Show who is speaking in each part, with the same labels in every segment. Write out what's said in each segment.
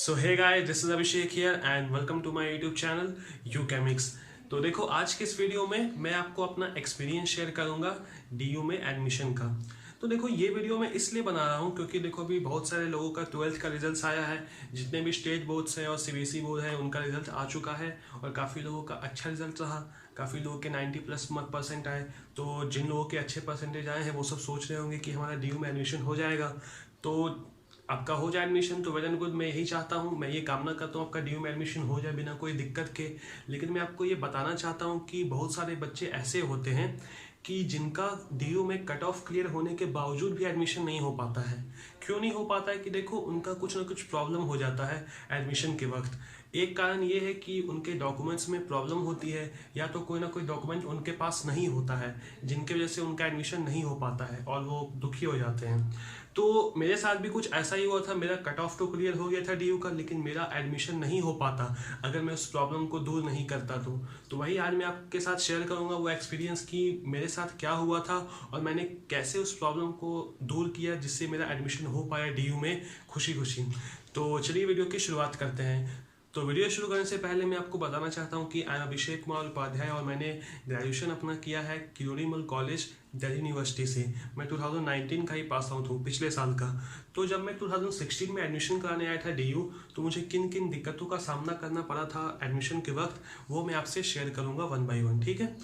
Speaker 1: So hey guys, this is Abhishek here and welcome to my YouTube channel U Chemics. तो देखो, आज के इस वीडियो में मैं आपको अपना एक्सपीरियंस शेयर करूंगा डीयू में एडमिशन का। तो देखो, ये वीडियो मैं इसलिए बना रहा हूँ क्योंकि देखो अभी बहुत सारे लोगों का 12th का रिजल्ट आया है। जितने भी स्टेट बोर्ड्स हैं और सीबीएसई बोर्ड है उनका रिजल्ट आ चुका है और काफ़ी लोगों का अच्छा रिजल्ट रहा। काफ़ी लोगों के 90+ % आए। तो जिन लोगों के अच्छे परसेंटेज आए हैं वो सब सोच रहे होंगे कि हमारा डीयू में एडमिशन हो जाएगा। तो आपका हो जाए एडमिशन तो वेल एंड गुड, मैं यही चाहता हूँ, मैं ये कामना करता हूँ आपका डीयू में एडमिशन हो जाए बिना कोई दिक्कत के। लेकिन मैं आपको ये बताना चाहता हूँ कि बहुत सारे बच्चे ऐसे होते हैं कि जिनका डीयू में कट ऑफ क्लियर होने के बावजूद भी एडमिशन नहीं हो पाता है। क्यों नहीं हो पाता है कि देखो, उनका कुछ ना कुछ प्रॉब्लम हो जाता है एडमिशन के वक्त। एक कारण ये है कि उनके डॉक्यूमेंट्स में प्रॉब्लम होती है, या तो कोई ना कोई डॉक्यूमेंट उनके पास नहीं होता है जिनके वजह से उनका एडमिशन नहीं हो पाता है और वो दुखी हो जाते हैं। तो मेरे साथ भी कुछ ऐसा ही हुआ था। मेरा कट ऑफ तो क्लियर हो गया था डीयू का, लेकिन मेरा एडमिशन नहीं हो पाता अगर मैं उस प्रॉब्लम को दूर नहीं करता तो वही आज मैं आपके साथ शेयर करूंगा वो एक्सपीरियंस कि मेरे साथ क्या हुआ था और मैंने कैसे उस प्रॉब्लम को दूर किया जिससे मेरा एडमिशन हो पाया डीयू में खुशी खुशी। तो चलिए वीडियो की शुरुआत करते हैं। तो वीडियो शुरू करने से पहले मैं आपको बताना चाहता हूँ कि आई एम अभिषेक कुमार उपाध्याय और मैंने ग्रेजुएशन अपना किया है किरोड़ीमल कॉलेज दिल्ली यूनिवर्सिटी से। मैं 2019 का ही पास आउट हूँ, पिछले साल का। तो जब मैं 2016 में एडमिशन कराने आया था डीयू, तो मुझे किन किन दिक्कतों का सामना करना पड़ा था एडमिशन के वक्त, वो मैं आपसे शेयर करूँगा वन बाई वन, ठीक है।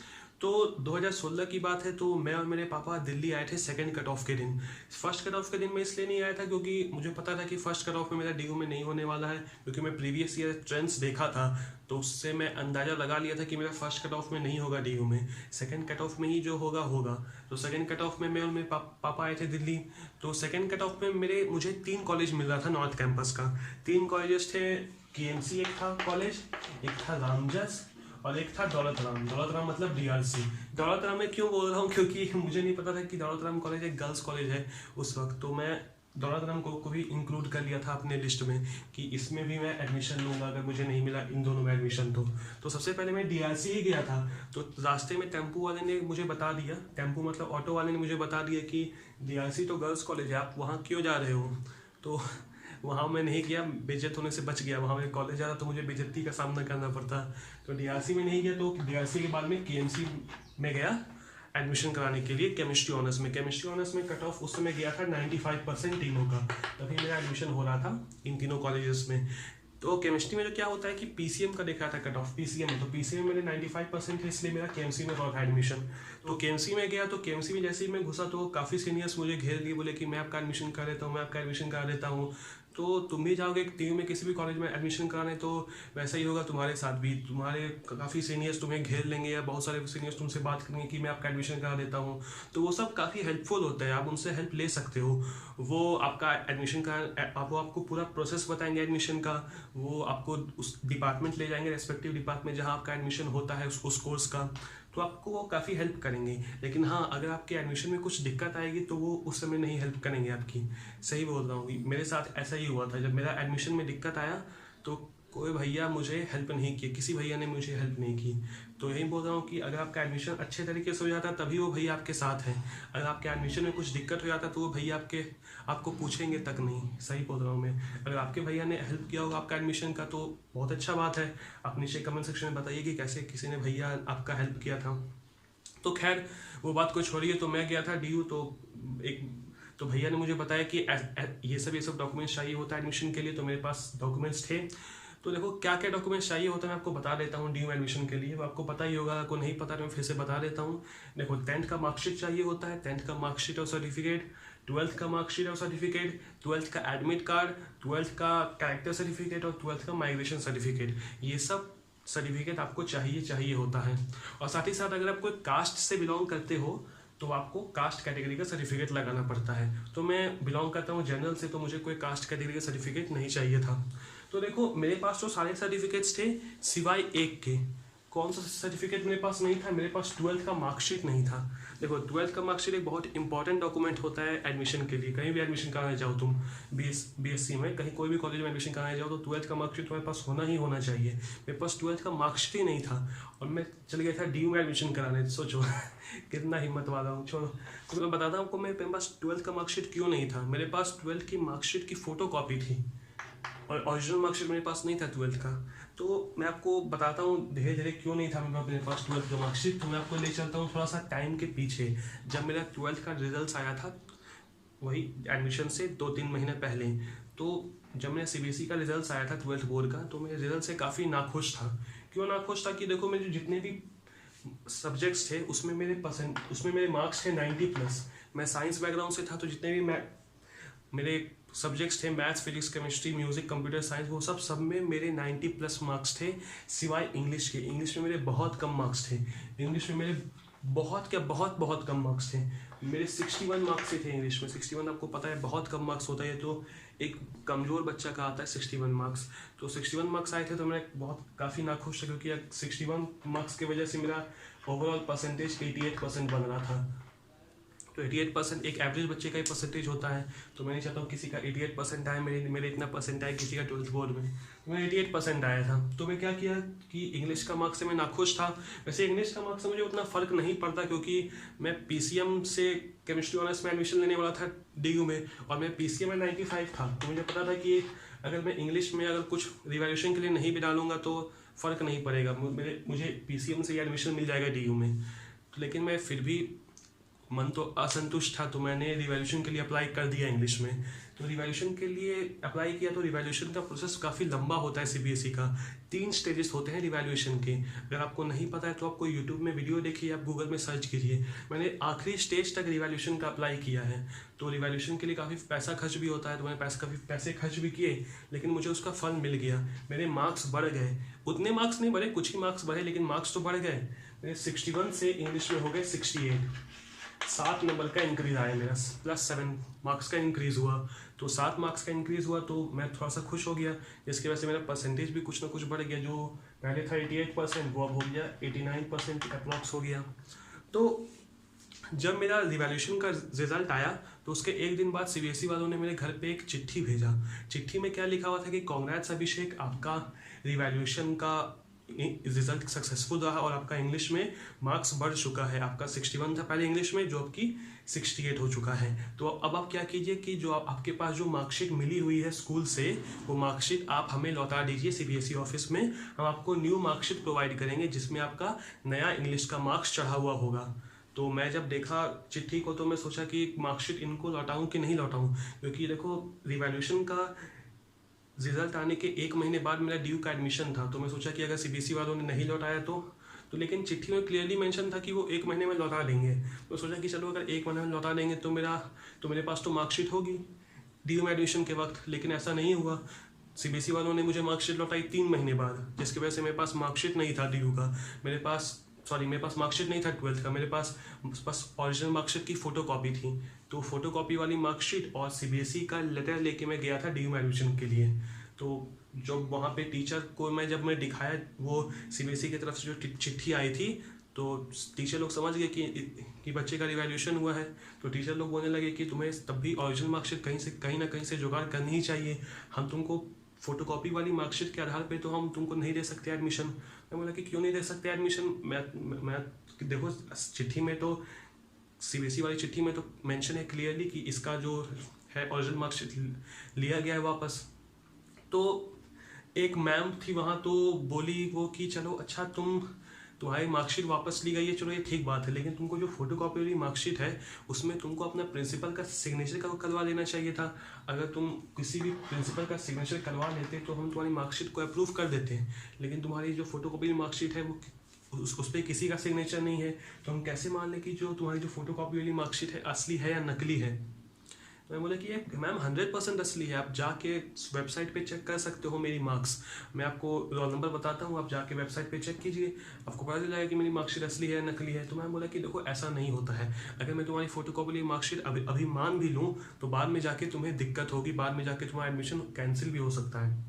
Speaker 1: तो 2016 की बात है, तो मैं और मेरे पापा दिल्ली आए थे सेकंड कट ऑफ के दिन। फर्स्ट कट ऑफ के दिन मैं इसलिए नहीं आया था क्योंकि मुझे पता था कि फर्स्ट कट ऑफ में मेरा डीयू में नहीं होने वाला है, क्योंकि मैं प्रीवियस ईयर ट्रेंड्स देखा था। तो उससे मैं अंदाज़ा लगा लिया था कि मेरा फर्स्ट कट ऑफ में नहीं होगा डीयू में, सेकंड कट ऑफ में ही जो होगा होगा। तो सेकंड कट ऑफ में मैं और मेरे पापा आए थे दिल्ली। तो सेकंड कट ऑफ में मुझे 3 कॉलेज मिल रहा था नॉर्थ कैंपस का। 3 कॉलेजेस थे, केएमसी एक था कॉलेज, एक था रामजस और एक था दौलत राम। दौलत राम मतलब डीआरसी। दौलत राम में क्यों बोल रहा हूँ, क्योंकि मुझे नहीं पता था कि दौलत राम कॉलेज एक गर्ल्स कॉलेज है उस वक्त। तो मैं दौलत राम को भी इंक्लूड कर लिया था अपने लिस्ट में कि इसमें भी मैं एडमिशन लूँगा अगर मुझे नहीं मिला इन दोनों में एडमिशन। तो सबसे पहले मैं डीआरसी ही गया था। तो रास्ते में टेम्पू वाले ने मुझे बता दिया, टेम्पू मतलब ऑटो वाले ने मुझे बता दिया कि डीआरसी तो गर्ल्स कॉलेज है, आप वहाँ क्यों जा रहे हो। तो वहाँ मैं नहीं गया, बेइज्जत होने से बच गया। वहाँ मैं कॉलेज जा रहा तो मुझे बेइज्जती का सामना करना पड़ता। तो डीआरसी में नहीं गया, तो डीआरसी के बाद में केएमसी में गया एडमिशन कराने के लिए केमिस्ट्री ऑनर्स में। केमिस्ट्री ऑनर्स में कट ऑफ उस समय गया था 95% तीनों का, तभी मेरा एडमिशन हो रहा था इन तीनों कॉलेजेस में। तो केमिस्ट्री में जो क्या होता है कि पीसीएम का देखा था कट ऑफ, पीसीएम में, तो पीसीएम में मेरे 95% है, इसलिए मेरा केएमसी में हुआ था एडमिशन। तो केएमसी में गया, तो केएमसी में जैसे ही मैं घुसा तो काफ़ी सीनियर्स मुझे घेर लिए, बोले कि मैं आपका एडमिशन कर देता हूँ, मैं आपका एडमिशन करा देता हूँ। तो तुम भी जाओगे टीम में किसी भी कॉलेज में एडमिशन कराने, तो वैसा ही होगा तुम्हारे साथ भी। तुम्हारे काफ़ी सीनियर्स तुम्हें घेर लेंगे या बहुत सारे सीनियर्स तुमसे बात करेंगे कि मैं आपका एडमिशन करा देता हूँ। तो वो सब काफ़ी हेल्पफुल होता है, आप उनसे हेल्प ले सकते हो। वो आपका एडमिशन का आपको पूरा प्रोसेस बताएंगे एडमिशन का। वो आपको उस डिपार्टमेंट ले जाएंगे, रेस्पेक्टिव डिपार्टमेंट जहाँ आपका एडमिशन होता है उस कोर्स का। तो आपको वो काफ़ी हेल्प करेंगे। लेकिन हाँ, अगर आपके एडमिशन में कुछ दिक्कत आएगी तो वो उस समय नहीं हेल्प करेंगे आपकी। सही बोल रहा हूँ, मेरे साथ ऐसा ही हुआ था। जब मेरा एडमिशन में दिक्कत आया तो कोई भैया मुझे हेल्प नहीं किया, किसी भैया ने मुझे हेल्प नहीं की। तो यही बोल रहा हूँ कि अगर आपका एडमिशन अच्छे तरीके से हो जाता तभी वो भैया आपके साथ हैं। अगर आपके एडमिशन में कुछ दिक्कत हो जाता तो वो भैया आपको पूछेंगे तक नहीं। सही बोल रहा हूँ मैं। अगर आपके भैया ने हेल्प किया होगा आपका एडमिशन का तो बहुत अच्छा बात है। आप नीचे कमेंट सेक्शन में बताइए कि कैसे किसी ने भैया आपका हेल्प किया था। तो खैर, वो बात को छोड़िए। तो मैं गया था डीयू, तो भैया ने मुझे बताया कि ये सब डॉक्यूमेंट्स चाहिए होता है एडमिशन के लिए। तो मेरे पास डॉक्यूमेंट्स थे। तो देखो क्या क्या डॉक्यूमेंट्स चाहिए होता है मैं आपको बता देता हूँ डीयू एडमिशन के लिए। वो आपको पता ही होगा, आपको नहीं पता तो मैं फिर से बता देता हूँ। देखो, 10th का मार्कशीट चाहिए होता है, 10th का मार्कशीट और सर्टिफिकेट, 12th का मार्कशीट और सर्टिफिकेट, 12th का एडमिट कार्ड, 12th का कैरेक्टर सर्टिफिकेट और 12th का माइग्रेशन सर्टिफिकेट। ये सब सर्टिफिकेट आपको चाहिए होता है। और साथ ही साथ अगर आप कोई कास्ट से बिलोंग करते हो तो आपको कास्ट कैटेगरी का सर्टिफिकेट लगाना पड़ता है। तो मैं बिलोंग करता हूँ जनरल से, तो मुझे कोई कास्ट कैटेगरी का सर्टिफिकेट नहीं चाहिए था। तो देखो, मेरे पास तो सारे सर्टिफिकेट्स थे सिवाय एक के। कौन सा सर्टिफिकेट मेरे पास नहीं था? मेरे पास 12th का मार्कशीट नहीं था। देखो, 12th का मार्कशीट एक बहुत इंपॉर्टेंट डॉक्यूमेंट होता है एडमिशन के लिए। कहीं भी एडमिशन कराने जाओ तुम, बीएससी में कहीं कोई भी कॉलेज में एडमिशन कराने जाओ तो 12th का मार्कशीट तुम्हारे पास होना ही होना चाहिए। मेरे पास 12th का मार्कशीट ही नहीं था और मैं चल गया था डीयू में एडमिशन कराने। सोचो कितना हिम्मत वाला हूँ। छोड़ो, तो मैं बताता हूँ आपको मेरे पास 12th का मार्कशीट क्यों नहीं था। मेरे पास 12th की मार्कशीट की फ़ोटो कॉपी थी, और ओरिजिनल मार्कशीट मेरे पास नहीं था 12th का। तो मैं आपको बताता हूँ धीरे धीरे क्यों नहीं था मेरे पास 12th का मार्कशीट। तो मैं आपको ले चलता हूँ थोड़ा सा टाइम के पीछे, जब मेरा 12th का रिजल्ट आया था, वही एडमिशन से 2-3 महीने पहले। तो जब मेरा सीबीएसई का रिजल्ट आया था 12th बोर्ड का, तो मेरे रिजल्ट से काफ़ी नाखुश था। क्यों नाखुश था कि देखो मेरे जितने भी सब्जेक्ट्स थे उसमें मेरे मार्क्स थे 90+। मैं साइंस बैकग्राउंड से था, तो जितने भी मेरे सब्जेक्ट्स थे, maths, physics, chemistry, music, computer science, वो सब में मेरे 90+ मार्क्स थे, सिवाय इंग्लिश के। इंग्लिश में मेरे बहुत कम मार्क्स थे। इंग्लिश में मेरे बहुत बहुत कम मार्क्स थे। मेरे 61 मार्क्स ही थे इंग्लिश में। 61 आपको पता है बहुत कम मार्क्स होता है, तो एक कमज़ोर बच्चा का आता है 61 मार्क्स। तो 61 मार्क्स आए थे, तो मैं काफ़ी नाखुश था, क्योंकि 61 मार्क्स की वजह से मेरा ओवरऑल परसेंटेज 88% बन रहा था। तो 88% एक एवरेज बच्चे का ही परसेंटेज होता है। तो मैं नहीं चाहता हूँ किसी का 88% आए, मेरे इतना परसेंट आए किसी का 12th बोर्ड में। तो मैं 88% आया था। तो मैं क्या किया कि इंग्लिश का मार्क्स से मैं नाखुश था। वैसे इंग्लिश का मार्क्स से मुझे उतना फ़र्क नहीं पड़ता, क्योंकि मैं पीसीएम से केमिस्ट्री ऑनर्स में एडमिशन लेने वाला था डीयू में, और मैं पीसीएम में 95 था। तो मुझे पता था कि अगर मैं इंग्लिश में अगर कुछ रिवैल्यूएशन के लिए नहीं भी डालूंगा तो फ़र्क नहीं पड़ेगा, मुझे पीसीएम से ही एडमिशन मिल जाएगा डीयू में। लेकिन मैं फिर भी मन तो असंतुष्ट था, तो मैंने रिवैल्यूएशन के लिए अप्लाई कर दिया इंग्लिश में। तो रिवैल्यूएशन के लिए अप्लाई किया, तो रिवैल्यूएशन का प्रोसेस काफ़ी लंबा होता है सीबीएसई का। 3 स्टेजेस होते हैं रिवैल्यूएशन के। अगर आपको नहीं पता है तो आपको यूट्यूब में वीडियो देखिए, आप गूगल में सर्च कीजिए। मैंने आखिरी स्टेज तक रिवैल्यूएशन का अप्लाई किया है। तो रिवैल्यूएशन के लिए काफ़ी पैसा खर्च भी होता है, तो मैंने काफ़ी पैसे खर्च भी किए, लेकिन मुझे उसका फल मिल गया। मेरे मार्क्स बढ़ गए। उतने मार्क्स नहीं बढ़े, कुछ ही मार्क्स बढ़े, लेकिन मार्क्स तो बढ़ गए। मेरे 61 से इंग्लिश में हो गए 68। 7 नंबर का इंक्रीज आया मेरा, +7 मार्क्स का इंक्रीज हुआ। तो 7 मार्क्स का इंक्रीज हुआ, तो मैं थोड़ा सा खुश हो गया, जिसकी वजह से मेरा परसेंटेज भी कुछ ना कुछ बढ़ गया। जो पहले था 88%, वो अब हो गया 89% अप्रॉक्स हो गया। तो जब मेरा रिवैल्यूएशन का रिजल्ट आया, तो उसके एक दिन बाद सीबीएसई वालों ने मेरे घर पे एक चिट्ठी भेजा। चिट्ठी में क्या लिखा हुआ था कि कांग्रेट्स अभिषेक, आपका रिवैल्यूएशन का रिजल्ट सक्सेसफुल रहा और आपका इंग्लिश में मार्क्स बढ़ चुका है। आपका 61 था पहले इंग्लिश में, जो आपकी 68 हो चुका है। तो अब आप क्या कीजिए कि जो आपके पास जो मार्कशीट मिली हुई है स्कूल से, वो मार्कशीट आप हमें लौटा दीजिए सीबीएसई ऑफिस में। हम आपको न्यू मार्कशीट प्रोवाइड करेंगे, जिसमें आपका नया इंग्लिश का मार्क्स चढ़ा हुआ होगा। तो मैं जब देखा चिट्ठी को, तो मैं सोचा कि मार्कशीट इनको लौटाऊं कि नहीं लौटाऊं, क्योंकि देखो रिवैल्यूएशन का रिजल्ट आने के 1 महीने बाद मेरा ड्यू का एडमिशन था। तो मैं सोचा कि अगर सीबीएसई वालों ने नहीं लौटाया तो लेकिन चिट्ठी में क्लियरली मेंशन था कि वो 1 महीने में लौटा देंगे। तो सोचा कि चलो अगर 1 महीने में लौटा देंगे तो मेरे पास तो मार्कशीट होगी ड्यू में एडमिशन के वक्त। लेकिन ऐसा नहीं हुआ। सीबीएसई वालों ने मुझे मार्कशीट लौटाई 3 महीने बाद, जिसकी वजह से मेरे पास मार्कशीट नहीं था ड्यू का। मेरे पास मार्कशीट नहीं था 12th का। मेरे पास बस ओरिजिनल मार्कशीट की फ़ोटो कॉपी थी। तो फोटो कॉपी वाली मार्कशीट और सीबीएसई का लेटर लेके मैं गया था ड्यू में एडमिशन के लिए। तो जो वहाँ पे टीचर को जब मैं दिखाया, वो सीबीएसई की तरफ से जो चिट्ठी आई थी, तो टीचर लोग समझ गए कि बच्चे का रिवैल्यूएशन हुआ है। तो टीचर लोग बोलने लगे कि तुम्हें तब भी ओरिजिनल मार्कशीट कहीं ना कहीं से जुगाड़ करनी ही चाहिए। हम तुमको फोटोकॉपी वाली मार्कशीट के आधार पे तो हम तुमको नहीं दे सकते एडमिशन। मैं बोला कि क्यों नहीं दे सकते एडमिशन। मैं देखो चिट्ठी में तो, सीबीएसई वाली चिट्ठी में तो मेंशन है क्लियरली कि इसका जो है ओरिजिनल मार्कशीट लिया गया है वापस। तो एक मैम थी वहाँ, तो बोली वो कि चलो अच्छा तुम्हारी मार्कशीट वापस ली गई है, चलो ये ठीक बात है, लेकिन तुमको जो फोटोकॉपी वाली मार्कशीट है उसमें तुमको अपना प्रिंसिपल का सिग्नेचर करवा लेना चाहिए था। अगर तुम किसी भी प्रिंसिपल का सिग्नेचर करवा लेते तो हम तुम्हारी मार्कशीट को अप्रूव कर देते हैं। लेकिन तुम्हारी जो फोटोकॉपी मार्कशीट है वो उस पर किसी का सिग्नेचर नहीं है, तो हम कैसे मान लें कि जो तुम्हारी जो फोटोकॉपी वाली मार्कशीट है असली है या नकली है। तो मैं बोला कि ये मैम 100% असली है, आप जाके वेबसाइट पे चेक कर सकते हो मेरी मार्क्स। मैं आपको रोल नंबर बताता हूँ, आप जाके वेबसाइट पे चेक कीजिए, आपको पता चल जाएगा कि मेरी मार्कशीट असली है या नकली है। तो मैं बोला कि देखो ऐसा नहीं होता है। अगर मैं तुम्हारी फोटोकॉपी वाली मार्कशीट अभी मान भी लूँ तो बाद में जाके तुम्हें दिक्कत होगी, बाद में जाके तुम्हारा एडमिशन कैंसिल भी हो सकता है।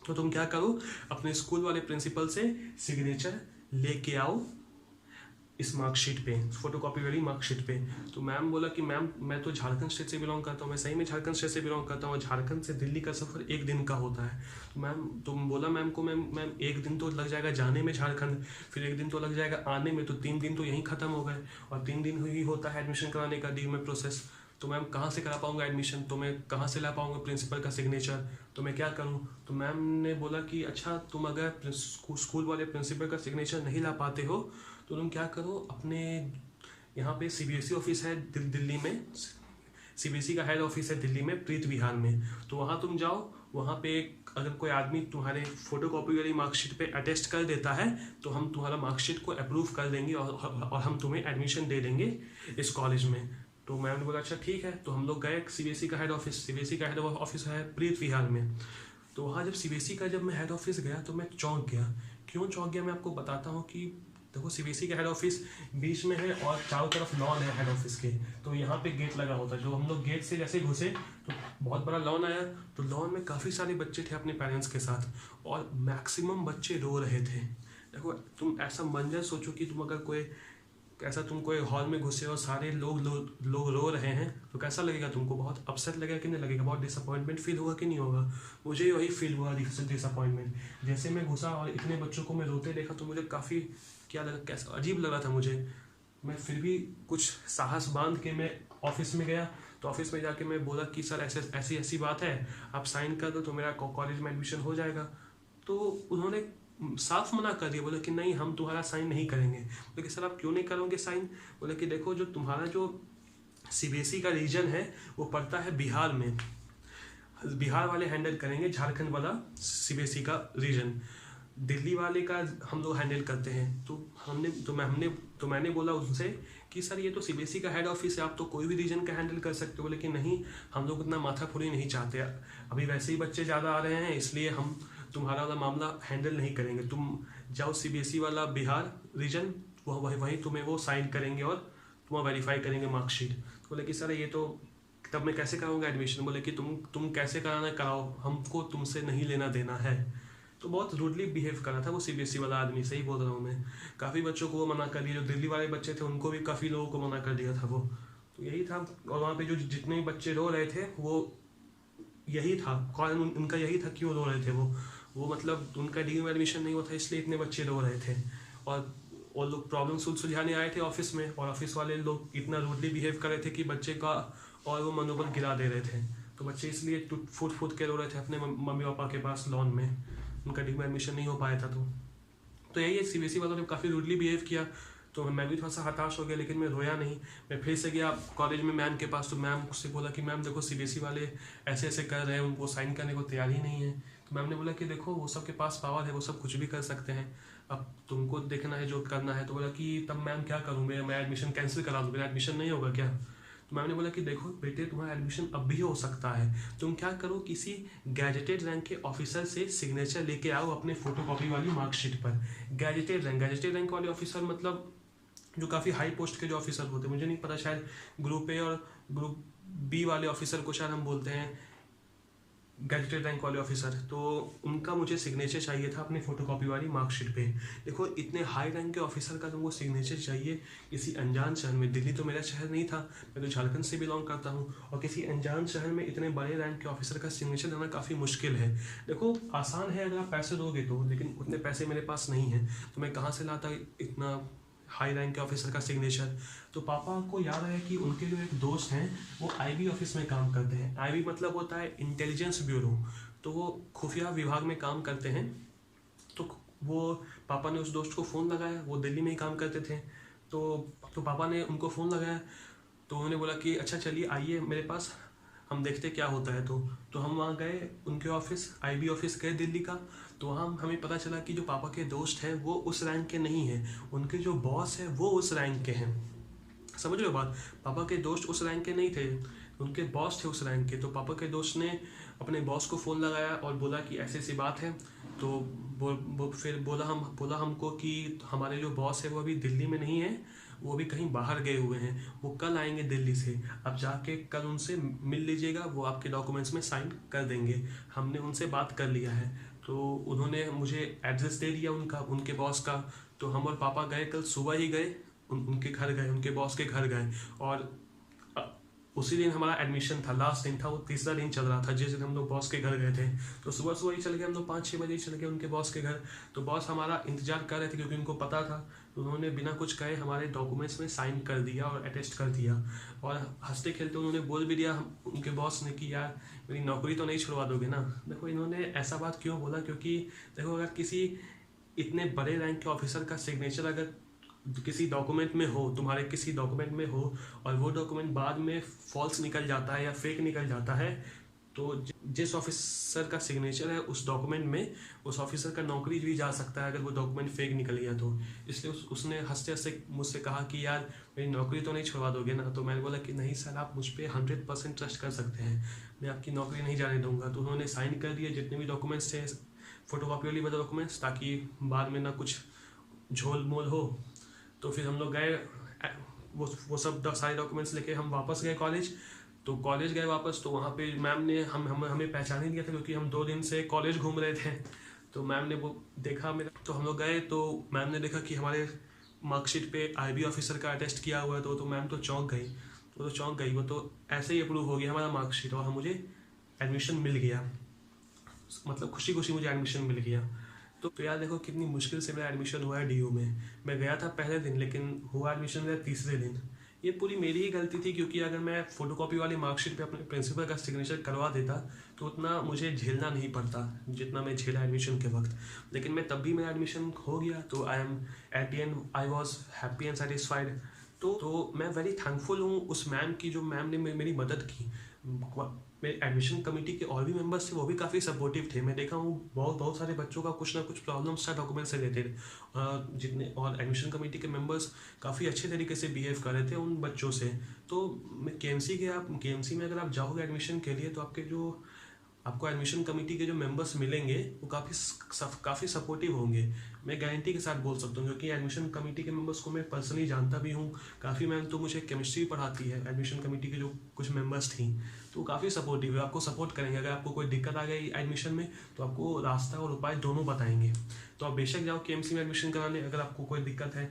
Speaker 1: तो तुम क्या करो, अपने स्कूल वाले प्रिंसिपल से सिग्नेचर लेके आओ इस मार्कशीट पे, फोटोकॉपी वाली मार्कशीट पे। तो मैम बोला कि मैम मैं तो झारखंड स्टेट से बिलोंग करता हूँ। मैं सही में झारखंड स्टेट से बिलोंग करता हूँ। झारखंड से दिल्ली का सफ़र 1 दिन का होता है। तो बोला मैम को, मैम 1 दिन तो लग जाएगा जाने में झारखंड, फिर 1 दिन तो लग जाएगा आने में, तो 3 दिन तो यहीं ख़त्म हो गए, और 3 दिन ही होता है एडमिशन कराने का ड्यू में प्रोसेस। तो मैम कहाँ से करा पाऊँगा एडमिशन, तो मैं कहाँ से ला पाऊँगा प्रिंसिपल का सिग्नेचर, तो मैं क्या करूँ। तो मैम ने बोला कि अच्छा तुम अगर स्कूल वाले प्रिंसिपल का सिग्नेचर नहीं ला पाते हो तो तुम क्या करो, अपने यहाँ पे सीबीएसई ऑफिस है दिल्ली में, सीबीएसई का हेड ऑफिस है दिल्ली में प्रीत विहार में, तो वहाँ तुम जाओ। वहाँ पे अगर कोई आदमी तुम्हारे फोटोकॉपी वाली मार्कशीट पे अटेस्ट कर देता है तो हम तुम्हारा मार्कशीट को अप्रूव कर देंगे और हम तुम्हें एडमिशन दे देंगे इस कॉलेज में। तो मैम ने बोला अच्छा ठीक है। तो हम लोग गए सीबीएसई का हेड ऑफिस है प्रीत विहार में। तो वहाँ जब सीबीएसई का जब मैं हेड ऑफिस गया तो मैं चौंक गया। क्यों चौंक गया मैं आपको बताता हूँ कि देखो सीबीएसई का हेड ऑफिस बीच में है और चारों तरफ लॉन है हेड ऑफिस के, तो यहाँ पे गेट लगा होता है। जो हम लोग गेट से जैसे घुसे तो बहुत बड़ा लॉन आया, तो लॉन में काफ़ी सारे बच्चे थे अपने पेरेंट्स के साथ और मैक्सिमम बच्चे रो रहे थे। देखो तुम ऐसा मंजर सोचो कि तुम अगर कोई हॉल में घुसे और सारे लोग रो रहे हैं तो कैसा लगेगा तुमको, बहुत अपसेट लगेगा कि नहीं लगेगा, बहुत डिसअपॉइंटमेंट फील होगा कि नहीं होगा। मुझे वही फील हुआ डिसअपॉइंटमेंट। जैसे मैं घुसा और इतने बच्चों को मैं रोते देखा तो मुझे काफ़ी क्या लगा, कैसा अजीब लग रहा था मुझे। मैं फिर भी कुछ साहस बांध के मैं ऑफिस में गया। तो ऑफिस में जाके मैं बोला कि सर ऐसी बात है, आप साइन कर दो तो मेरा कॉलेज में एडमिशन हो जाएगा। तो उन्होंने साफ मना कर दिया, बोले कि नहीं हम तुम्हारा साइन नहीं करेंगे। बोले कि सर आप क्यों नहीं करोगे साइन। बोले कि देखो जो तुम्हारा जो सीबीएसई का रीजन है वो पड़ता है बिहार में, बिहार वाले हैंडल करेंगे झारखंड वाला सीबीएसई का रीजन, दिल्ली वाले का हम लोग हैंडल करते हैं। तो मैंने बोला उनसे कि सर ये तो सीबीएसई का हेड ऑफिस है, आप तो कोई भी रीजन का हैंडल कर सकते हो। बोले कि नहीं हम लोग उतना माथाफोड़ी नहीं चाहते, अभी वैसे ही बच्चे ज़्यादा आ रहे हैं इसलिए हम तुम्हारा वाला मामला हैंडल नहीं करेंगे। तुम जाओ सीबीएसई वाला बिहार रीजन, वहीं तुम्हें वो साइन करेंगे और तुम्हारा वेरीफाई करेंगे मार्कशीट। तो बोले कि सर ये तो तब मैं कैसे कराऊंगा एडमिशन। बोले कि तुम कैसे कराना कराओ, हमको तुमसे नहीं लेना देना है। तो बहुत रूडली बिहेव करा था वो सीबीएसई वाला आदमी, सही बोल रहा हूँ मैं। काफ़ी बच्चों को वो मना कर दिया, जो दिल्ली वाले बच्चे थे उनको भी काफ़ी लोगों को मना कर दिया था वो। तो यही था। और वहाँ पे जो जितने भी बच्चे रो रहे थे वो यही था कारण, उनका यही था क्यों रो रहे थे वो मतलब उनका डी में एडमिशन नहीं हुआ था इसलिए इतने बच्चे रो रहे थे। और लोग प्रॉब्लम सुलझाने आए थे ऑफिस में और ऑफिस वाले लोग इतना रूडली बिहेव कर रहे थे कि बच्चे का और वो मनोबल गिरा दे रहे थे। तो बच्चे इसलिए फूट के रो रहे थे अपने मम्मी पापा के पास लॉन में, उनका डी में एडमिशन नहीं हो पाया था। तो यही है, सीबीएसई वालों ने काफ़ी रूडली बिहेव किया। तो मैं भी थोड़ा सा हताश हो गया, लेकिन मैं रोया नहीं। मैं फिर से गया कॉलेज में मैम के पास, तो मैम उससे बोला कि मैम देखो सीबीएसई वाले ऐसे ऐसे कर रहे हैं, उनको साइन करने को तैयार ही नहीं है। तो मैम ने बोला कि देखो वो सब के पास पावर है, वो सब कुछ भी कर सकते हैं, अब तुमको देखना है जो करना है। तो बोला कि तब मैम क्या करूँ, मैं एडमिशन कैंसिल करा दूँ, मेरा एडमिशन नहीं होगा क्या। तो मैम ने बोला कि देखो बेटे तुम्हारा एडमिशन अब भी हो सकता है, तुम क्या करो किसी गैजेटेड रैंक के ऑफिसर से सिग्नेचर लेके आओ अपने फोटोकॉपी वाली मार्कशीट पर। गैजेटेड रैंक वाले ऑफिसर मतलब जो काफ़ी हाई पोस्ट के जो ऑफिसर होते हैं, मुझे नहीं पता, शायद ग्रुप ए और ग्रुप बी वाले ऑफिसर को शायद हम बोलते हैं गैजेटेड रैंक वाले ऑफिसर। तो उनका मुझे सिग्नेचर चाहिए था अपनी फोटोकॉपी वाली मार्कशीट पे। देखो इतने हाई रैंक के ऑफिसर का तुमको सिग्नेचर चाहिए किसी अनजान शहर में, दिल्ली तो मेरा शहर नहीं था, मैं तो झारखंड से बिलोंग करता हूँ, और किसी अनजान शहर में इतने बड़े रैंक के ऑफिसर का सिग्नेचर देना काफ़ी मुश्किल है। देखो आसान है अगर आप पैसे दोगे तो, लेकिन उतने पैसे मेरे पास नहीं है, तो मैं कहाँ से लाता इतना हाई रैंक के ऑफिसर का सिग्नेचर। तो पापा को याद है कि उनके जो एक दोस्त हैं वो आईबी ऑफिस में काम करते हैं। आईबी मतलब होता है इंटेलिजेंस ब्यूरो, तो वो खुफिया विभाग में काम करते हैं। तो वो पापा ने उस दोस्त को फ़ोन लगाया, वो दिल्ली में ही काम करते थे। तो पापा ने उनको फ़ोन लगाया, तो उन्होंने बोला कि अच्छा चलिए आइए मेरे पास, हम देखते क्या होता है। तो हम वहाँ गए उनके ऑफिस, आईबी ऑफिस गए दिल्ली का। तो वहाँ हमें पता चला कि जो पापा के दोस्त हैं वो उस रैंक के नहीं हैं, उनके जो बॉस हैं वो उस रैंक के हैं। समझ रहे हो बात, पापा के दोस्त उस रैंक के नहीं थे, उनके बॉस थे उस रैंक के। तो पापा के दोस्त ने अपने बॉस को फ़ोन लगाया और बोला कि ऐसी ऐसी बात है। तो फिर बोला हमको कि हमारे जो बॉस है वो अभी दिल्ली में नहीं है, वो भी कहीं बाहर गए हुए हैं, वो कल आएंगे दिल्ली से, अब जाके कल उनसे मिल लीजिएगा, वो आपके डॉक्यूमेंट्स में साइन कर देंगे, हमने उनसे बात कर लिया है। तो उन्होंने मुझे एड्रेस दे दिया उनके बॉस का। तो हम और पापा गए, कल सुबह ही गए, उनके घर गए, उनके बॉस के घर गए, और उसी दिन हमारा एडमिशन था, लास्ट दिन था, वो तीसरा दिन चल रहा था जिस दिन हम लोग बॉस के घर गए थे। तो सुबह ही चल गए हम लोग, 5-6 बजे ही चल गए उनके बॉस के घर। तो बॉस हमारा इंतजार कर रहे थे क्योंकि उनको पता था तो उन्होंने बिना कुछ कहे हमारे डॉक्यूमेंट्स में साइन कर दिया और अटेस्ट कर दिया, और हंसते खेलते उन्होंने बोल भी दिया उनके बॉस ने कि यार मेरी नौकरी तो नहीं छुड़वा दोगे ना। देखो इन्होंने ऐसा बात क्यों बोला, क्योंकि देखो अगर किसी इतने बड़े रैंक के ऑफिसर का सिग्नेचर अगर किसी डॉक्यूमेंट में हो, तुम्हारे किसी डॉक्यूमेंट में हो, और वो डॉक्यूमेंट बाद में फॉल्स निकल जाता है या फेक निकल जाता है, तो जिस ऑफिसर का सिग्नेचर है उस डॉक्यूमेंट में उस ऑफिसर का नौकरी भी जा सकता है अगर वो डॉक्यूमेंट फेक निकल गया तो। इसलिए उसने हंसते हंसते मुझसे कहा कि यार मेरी नौकरी तो नहीं छुड़वा दोगे ना। तो मैंने बोला कि नहीं सर, आप मुझ पर 100% ट्रस्ट कर सकते हैं, मैं आपकी नौकरी नहीं जाने दूंगा। तो उन्होंने साइन कर दिए जितने भी डॉक्यूमेंट्स थे, फोटोकॉपी वाली वाले डॉक्यूमेंट्स, ताकि बाद में ना कुछ झोल मोल हो। तो फिर हम लोग गए, वो सब सारे डॉक्यूमेंट्स लेके हम वापस गए कॉलेज। तो कॉलेज गए वापस, तो वहाँ पे मैम ने हमें पहचान ही दिया था, क्योंकि हम 2 दिन से कॉलेज घूम रहे थे। तो मैम ने वो देखा मेरा, तो हम लोग गए, तो मैम ने देखा कि हमारे मार्कशीट पे IB ऑफिसर का अटेस्ट किया हुआ है। तो मैम तो चौंक गई, वो तो ऐसे ही अप्रूव हो गया हमारा मार्कशीट, और मुझे एडमिशन मिल गया। मतलब खुशी खुशी मुझे एडमिशन मिल गया। तो यार देखो कितनी मुश्किल से मेरा एडमिशन हुआ है DU में। मैं गया था पहले दिन, लेकिन हुआ एडमिशन मेरा तीसरे दिन। ये पूरी मेरी ही गलती थी, क्योंकि अगर मैं फोटोकॉपी वाली मार्कशीट पे अपने प्रिंसिपल का सिग्नेचर करवा देता तो उतना मुझे झेलना नहीं पड़ता जितना मैं झेला एडमिशन के वक्त। लेकिन मैं तब भी मेरा एडमिशन हो गया, तो I am at the and I was happy and satisfied. तो मैं वेरी थैंकफुल हूँ उस मैम की, जो मैम ने मेरी मदद की। मेरे एडमिशन कमेटी के और भी मेंबर्स थे, वो भी काफ़ी सपोर्टिव थे। मैं देखा हूँ बहुत सारे बच्चों का कुछ ना कुछ प्रॉब्लम्स था डॉक्यूमेंट से रिलेटेड, जितने और एडमिशन कमेटी के मेंबर्स काफ़ी अच्छे तरीके से बिहेव कर रहे थे उन बच्चों से। तो मैं KMC में अगर आप जाओगे एडमिशन के लिए, तो आपको एडमिशन कमेटी के जो मेंबर्स मिलेंगे वो काफ़ी सपोर्टिव होंगे। मैं गारंटी के साथ बोल सकता हूँ, क्योंकि एडमिशन कमेटी के मेंबर्स को मैं पर्सनली जानता भी हूँ काफ़ी। मैम तो मुझे केमिस्ट्री पढ़ाती है, एडमिशन कमेटी के जो कुछ मेंबर्स थी, तो काफ़ी सपोर्टिव है, आपको सपोर्ट करेंगे। अगर आपको कोई दिक्कत आ गई एडमिशन में, तो आपको रास्ता और उपाय दोनों बताएंगे। तो आप बेशक जाओ KMC में एडमिशन कराने अगर आपको कोई दिक्कत है।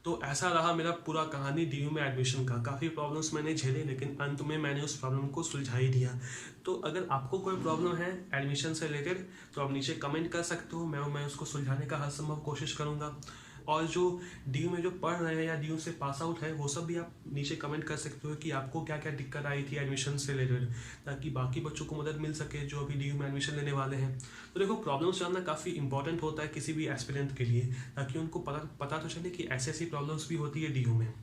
Speaker 1: तो ऐसा रहा मेरा पूरा कहानी DU में एडमिशन का। काफ़ी प्रॉब्लम्स मैंने झेले, लेकिन अंत में मैंने उस प्रॉब्लम को सुलझा ही दिया। तो अगर आपको कोई प्रॉब्लम है एडमिशन से रिलेटेड, तो आप नीचे कमेंट कर सकते हो, मैं उसको सुलझाने का हर संभव कोशिश करूँगा। और जो DU में जो पढ़ रहे हैं या DU से पास आउट है, वो सब भी आप नीचे कमेंट कर सकते हो कि आपको क्या क्या दिक्कत आई थी एडमिशन से रिलेटेड, ताकि बाकी बच्चों को मदद मिल सके जो अभी DU में एडमिशन लेने वाले हैं। तो देखो प्रॉब्लम्स जानना काफ़ी इंपॉर्टेंट होता है किसी भी एस्पिरेंट के लिए, ताकि उनको पता तो चले कि ऐसी प्रॉब्लम्स भी होती है DU में।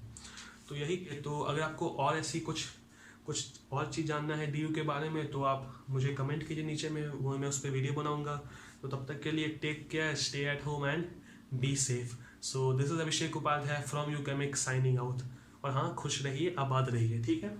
Speaker 1: तो यही, तो अगर आपको और ऐसी कुछ और चीज़ जानना है DU के बारे में, तो आप मुझे कमेंट कीजिए नीचे में, वो मैं उस पर वीडियो बनाऊंगा। तो तब तक के लिए take care, stay at home and be safe. So this is Abhishek Upadhyay from UChemX signing out. और हाँ, खुश रहिए, आबाद रहिए, ठीक है।